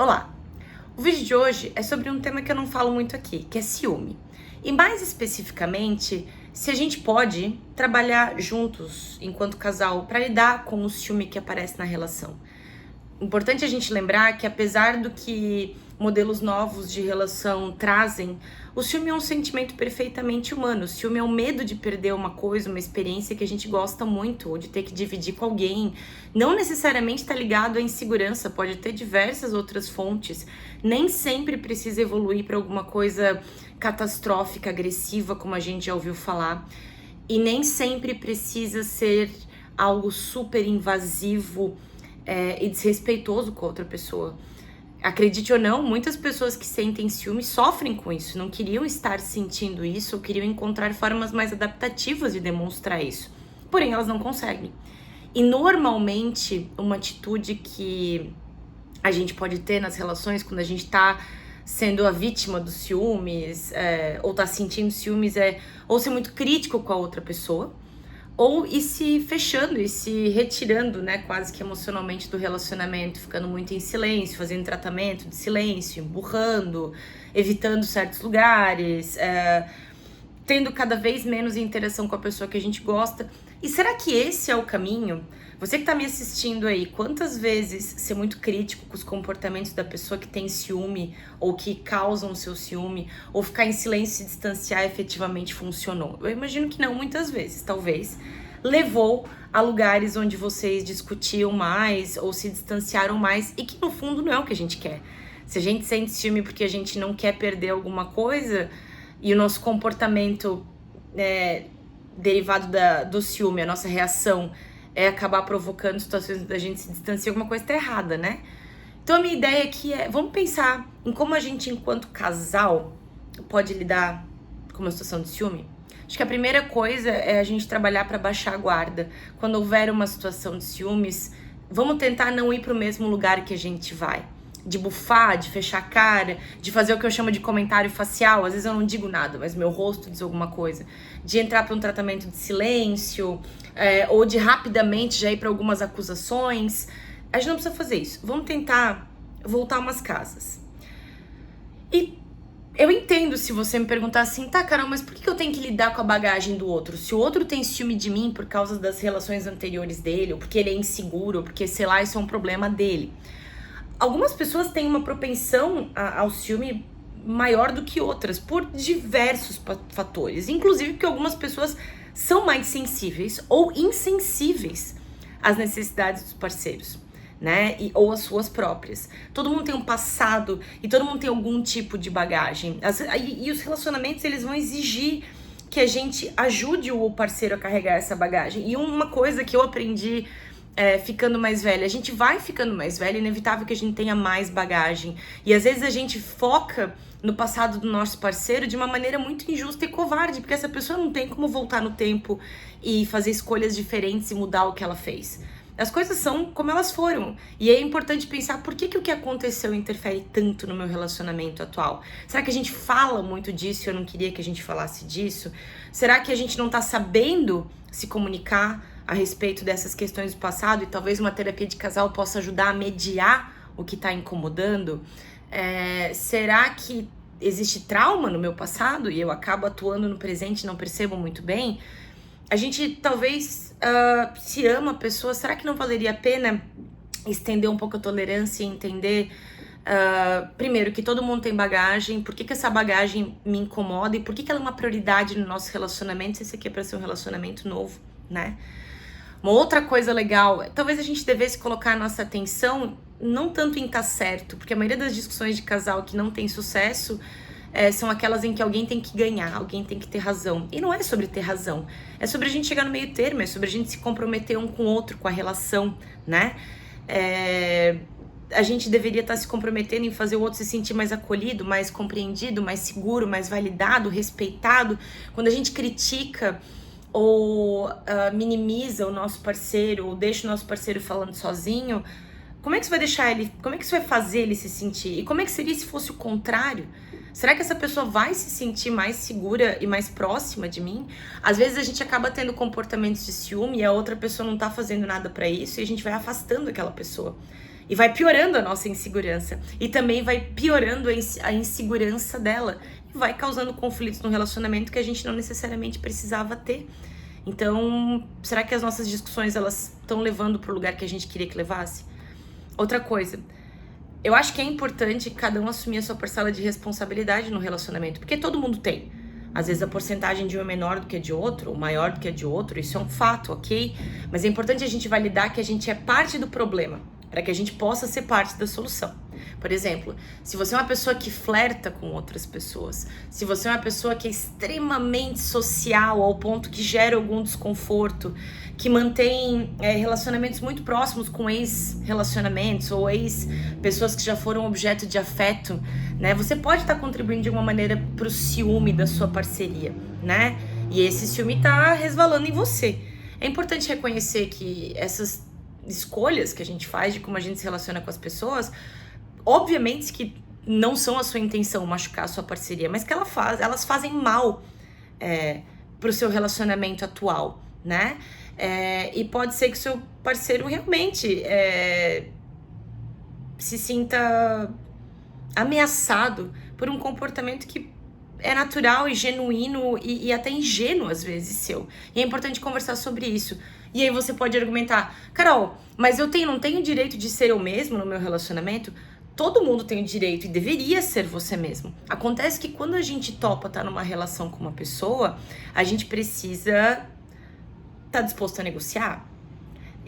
Olá! O vídeo de hoje é sobre um tema que eu não falo muito aqui, que é ciúme. E mais especificamente, se a gente pode trabalhar juntos enquanto casal para lidar com o ciúme que aparece na relação. Importante a gente lembrar que apesar do que modelos novos de relação trazem, o ciúme é um sentimento perfeitamente humano. O ciúme é o medo de perder uma coisa, uma experiência que a gente gosta muito, ou de ter que dividir com alguém. Não necessariamente está ligado à insegurança, pode ter diversas outras fontes. Nem sempre precisa evoluir para alguma coisa catastrófica, agressiva, como a gente já ouviu falar. E nem sempre precisa ser algo super invasivo, e desrespeitoso com a outra pessoa. Acredite ou não, muitas pessoas que sentem ciúme sofrem com isso, não queriam estar sentindo isso, ou queriam encontrar formas mais adaptativas de demonstrar isso. Porém, elas não conseguem. E normalmente, uma atitude que a gente pode ter nas relações quando a gente tá sendo a vítima dos ciúmes, ou tá sentindo ciúmes, ou ser muito crítico com a outra pessoa, ou ir se fechando e se retirando, né, quase que emocionalmente do relacionamento, ficando muito em silêncio, fazendo tratamento de silêncio, empurrando, evitando certos lugares, tendo cada vez menos interação com a pessoa que a gente gosta. E será que esse é o caminho? Você que tá me assistindo aí, quantas vezes ser muito crítico com os comportamentos da pessoa que tem ciúme ou que causam o seu ciúme, ou ficar em silêncio e se distanciar efetivamente funcionou? Eu imagino que não, muitas vezes, talvez. Levou a lugares onde vocês discutiam mais ou se distanciaram mais e que no fundo não é o que a gente quer. Se a gente sente ciúme porque a gente não quer perder alguma coisa e o nosso comportamento derivado do ciúme, a nossa reação acabar provocando situações da gente se distanciar, alguma coisa tá errada, né? Então a minha ideia aqui vamos pensar em como a gente, enquanto casal, pode lidar com uma situação de ciúme. Acho que a primeira coisa é a gente trabalhar para baixar a guarda. Quando houver uma situação de ciúmes, vamos tentar não ir para o mesmo lugar que a gente vai. De bufar, de fechar a cara, de fazer o que eu chamo de comentário facial. Às vezes eu não digo nada, mas meu rosto diz alguma coisa. De entrar para um tratamento de silêncio, ou de rapidamente já ir para algumas acusações. A gente não precisa fazer isso. Vamos tentar voltar umas casas. E eu entendo se você me perguntar assim, tá, Carol, mas por que eu tenho que lidar com a bagagem do outro? Se o outro tem ciúme de mim por causa das relações anteriores dele, ou porque ele é inseguro, ou porque, sei lá, isso é um problema dele. Algumas pessoas têm uma propensão ao ciúme maior do que outras, por diversos fatores. Inclusive porque algumas pessoas são mais sensíveis ou insensíveis às necessidades dos parceiros, né? Ou às suas próprias. Todo mundo tem um passado e todo mundo tem algum tipo de bagagem. E os relacionamentos, eles vão exigir que a gente ajude o parceiro a carregar essa bagagem. E uma coisa que eu aprendi ficando mais velha, a gente vai ficando mais velha, é inevitável que a gente tenha mais bagagem. E às vezes a gente foca no passado do nosso parceiro de uma maneira muito injusta e covarde, porque essa pessoa não tem como voltar no tempo e fazer escolhas diferentes e mudar o que ela fez. As coisas são como elas foram. E é importante pensar por que o que aconteceu interfere tanto no meu relacionamento atual. Será que a gente fala muito disso e eu não queria que a gente falasse disso? Será que a gente não tá sabendo se comunicar a respeito dessas questões do passado e talvez uma terapia de casal possa ajudar a mediar o que tá incomodando? Será que existe trauma no meu passado e eu acabo atuando no presente e não percebo muito bem? A gente talvez se ama a pessoa, será que não valeria a pena estender um pouco a tolerância e entender, primeiro, que todo mundo tem bagagem, por que essa bagagem me incomoda e por que ela é uma prioridade no nosso relacionamento, se esse aqui é pra ser um relacionamento novo, né? Uma outra coisa legal, talvez a gente devesse colocar a nossa atenção não tanto em estar certo, porque a maioria das discussões de casal que não tem sucesso são aquelas em que alguém tem que ganhar, alguém tem que ter razão. E não é sobre ter razão, é sobre a gente chegar no meio termo, é sobre a gente se comprometer um com o outro, com a relação, né? A gente deveria estar se comprometendo em fazer o outro se sentir mais acolhido, mais compreendido, mais seguro, mais validado, respeitado. Quando a gente critica ou minimiza o nosso parceiro, ou deixa o nosso parceiro falando sozinho, como é que você vai deixar ele, como é que você vai fazer ele se sentir? E como é que seria se fosse o contrário? Será que essa pessoa vai se sentir mais segura e mais próxima de mim? Às vezes a gente acaba tendo comportamentos de ciúme e a outra pessoa não tá fazendo nada pra isso e a gente vai afastando aquela pessoa. E vai piorando a nossa insegurança. E também vai piorando a insegurança dela. E vai causando conflitos no relacionamento que a gente não necessariamente precisava ter. Então, será que as nossas discussões, elas estão levando para o lugar que a gente queria que levasse? Outra coisa, eu acho que é importante cada um assumir a sua parcela de responsabilidade no relacionamento. Porque todo mundo tem. Às vezes a porcentagem de um é menor do que a de outro, ou maior do que a de outro, isso é um fato, ok? Mas é importante a gente validar que a gente é parte do problema, para que a gente possa ser parte da solução. Por exemplo, se você é uma pessoa que flerta com outras pessoas, se você é uma pessoa que é extremamente social ao ponto que gera algum desconforto, que mantém relacionamentos muito próximos com ex-relacionamentos ou ex-pessoas que já foram objeto de afeto, né? Você pode estar contribuindo de alguma maneira para o ciúme da sua parceria, né? E esse ciúme está resvalando em você. É importante reconhecer que essas escolhas que a gente faz de como a gente se relaciona com as pessoas, obviamente que não são a sua intenção machucar a sua parceria, mas que elas fazem mal pro seu relacionamento atual, né? E pode ser que o seu parceiro realmente se sinta ameaçado por um comportamento que é natural e genuíno e até ingênuo às vezes seu. E é importante conversar sobre isso. E aí você pode argumentar, Carol, mas não tenho direito de ser eu mesmo no meu relacionamento? Todo mundo tem o direito e deveria ser você mesmo. Acontece que quando a gente topa estar numa relação com uma pessoa, a gente precisa estar disposto a negociar.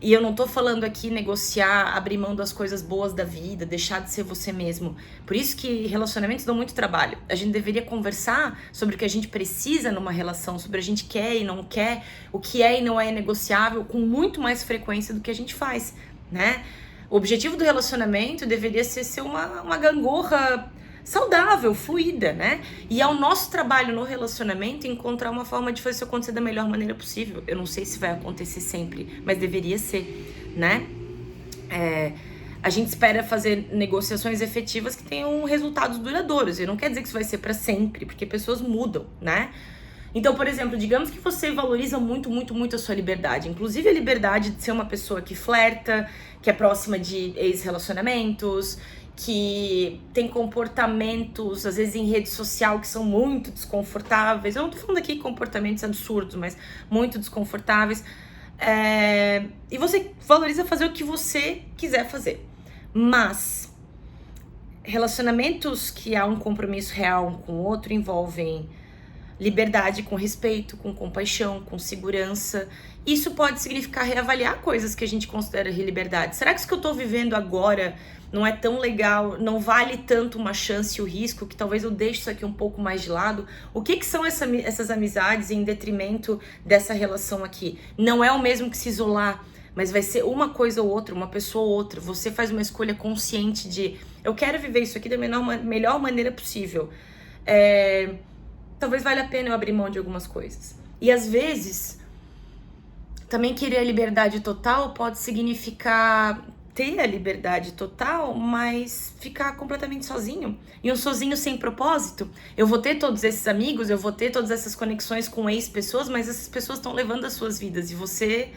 E eu não tô falando aqui negociar, abrir mão das coisas boas da vida, deixar de ser você mesmo. Por isso que relacionamentos dão muito trabalho. A gente deveria conversar sobre o que a gente precisa numa relação, sobre o que a gente quer e não quer, o que é e não é negociável, com muito mais frequência do que a gente faz, né? O objetivo do relacionamento deveria ser uma gangorra saudável, fluida, né? E é o nosso trabalho no relacionamento encontrar uma forma de fazer isso acontecer da melhor maneira possível. Eu não sei se vai acontecer sempre, mas deveria ser, né? A gente espera fazer negociações efetivas que tenham resultados duradouros. E não quer dizer que isso vai ser para sempre, porque pessoas mudam, né? Então, por exemplo, digamos que você valoriza muito, muito, muito a sua liberdade. Inclusive a liberdade de ser uma pessoa que flerta, que é próxima de ex-relacionamentos, que tem comportamentos, às vezes em rede social, que são muito desconfortáveis. Eu não tô falando aqui de comportamentos absurdos, mas muito desconfortáveis. E você valoriza fazer o que você quiser fazer. Mas relacionamentos que há um compromisso real um com o outro envolvem liberdade com respeito, com compaixão, com segurança. Isso pode significar reavaliar coisas que a gente considera liberdade. Será que isso que eu tô vivendo agora não é tão legal, não vale tanto uma chance e o risco, que talvez eu deixe isso aqui um pouco mais de lado? O que são essas amizades em detrimento dessa relação aqui? Não é o mesmo que se isolar, mas vai ser uma coisa ou outra, uma pessoa ou outra. Você faz uma escolha consciente de, eu quero viver isso aqui da melhor maneira possível. Talvez valha a pena eu abrir mão de algumas coisas. E às vezes, também querer a liberdade total pode significar ter a liberdade total, mas ficar completamente sozinho. E um sozinho sem propósito. Eu vou ter todos esses amigos, eu vou ter todas essas conexões com ex-pessoas, mas essas pessoas estão levando as suas vidas. E você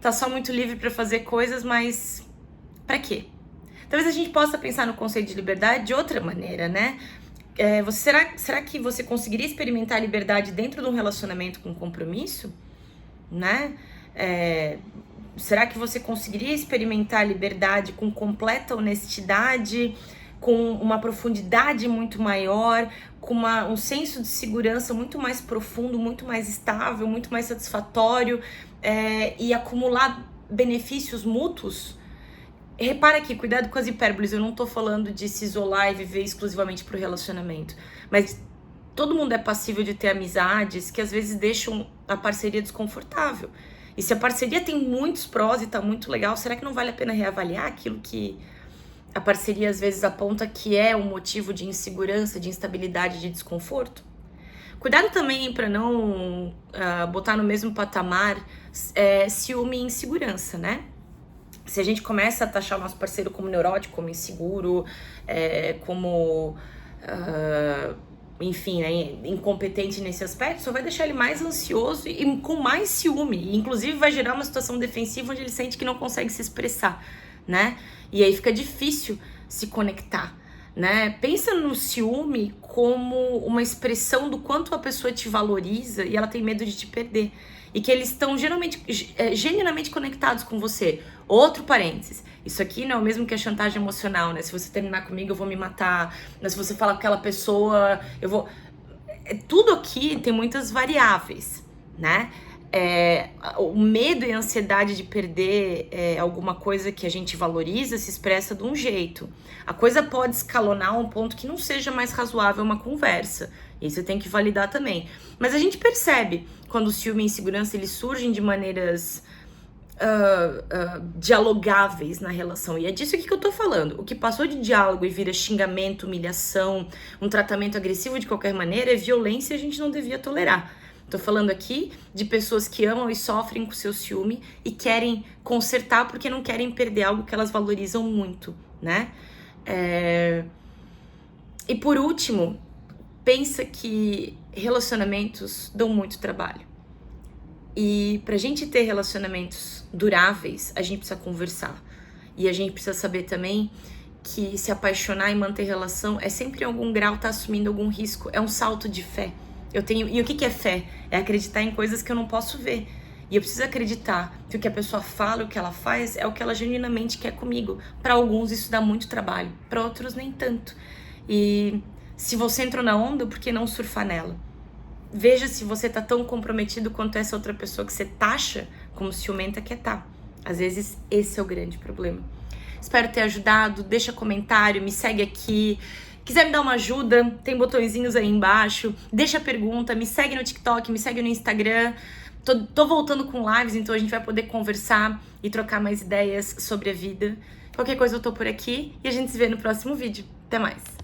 tá só muito livre para fazer coisas, mas para quê? Talvez a gente possa pensar no conceito de liberdade de outra maneira, né? Será que você conseguiria experimentar a liberdade dentro de um relacionamento com compromisso? Né? Será que você conseguiria experimentar a liberdade com completa honestidade, com uma profundidade muito maior, com um senso de segurança muito mais profundo, muito mais estável, muito mais satisfatório, e acumular benefícios mútuos? Repara aqui, cuidado com as hipérboles, eu não tô falando de se isolar e viver exclusivamente pro relacionamento, mas todo mundo é passível de ter amizades que às vezes deixam a parceria desconfortável. E se a parceria tem muitos prós e tá muito legal, será que não vale a pena reavaliar aquilo que a parceria às vezes aponta que é um motivo de insegurança, de instabilidade, de desconforto? Cuidado também para não botar no mesmo patamar ciúme e insegurança, né? Se a gente começa a taxar o nosso parceiro como neurótico, como inseguro, enfim, né, incompetente nesse aspecto, só vai deixar ele mais ansioso e com mais ciúme. E, inclusive, vai gerar uma situação defensiva onde ele sente que não consegue se expressar, né? E aí fica difícil se conectar, né? Pensa no ciúme como uma expressão do quanto a pessoa te valoriza e ela tem medo de te perder. E que eles estão genuinamente conectados com você. Outro parênteses, isso aqui não é o mesmo que a chantagem emocional, né? Se você terminar comigo, eu vou me matar. Né? Se você falar com aquela pessoa, eu vou... Tudo aqui tem muitas variáveis, né? O medo e a ansiedade de perder alguma coisa que a gente valoriza se expressa de um jeito. A coisa pode escalonar a um ponto que não seja mais razoável uma conversa. E você tem que validar também. Mas a gente percebe quando o ciúme e a insegurança eles surgem de maneiras dialogáveis na relação. E é disso aqui que eu tô falando. O que passou de diálogo e vira xingamento, humilhação, um tratamento agressivo de qualquer maneira é violência e a gente não devia tolerar. Tô falando aqui de pessoas que amam e sofrem com seu ciúme e querem consertar porque não querem perder algo que elas valorizam muito, né? E por último, pensa que relacionamentos dão muito trabalho. E pra gente ter relacionamentos duráveis, a gente precisa conversar. E a gente precisa saber também que se apaixonar e manter relação é sempre em algum grau tá assumindo algum risco. É um salto de fé. E o que é fé? É acreditar em coisas que eu não posso ver. E eu preciso acreditar que o que a pessoa fala, o que ela faz, é o que ela genuinamente quer comigo. Para alguns isso dá muito trabalho, para outros nem tanto. E se você entrou na onda, por que não surfar nela? Veja se você tá tão comprometido quanto essa outra pessoa que você taxa como ciumenta quer tá. Às vezes esse é o grande problema. Espero ter ajudado, deixa comentário, me segue aqui. Quiser me dar uma ajuda, tem botõezinhos aí embaixo. Deixa pergunta, me segue no TikTok, me segue no Instagram. Tô voltando com lives, então a gente vai poder conversar e trocar mais ideias sobre a vida. Qualquer coisa eu tô por aqui e a gente se vê no próximo vídeo. Até mais!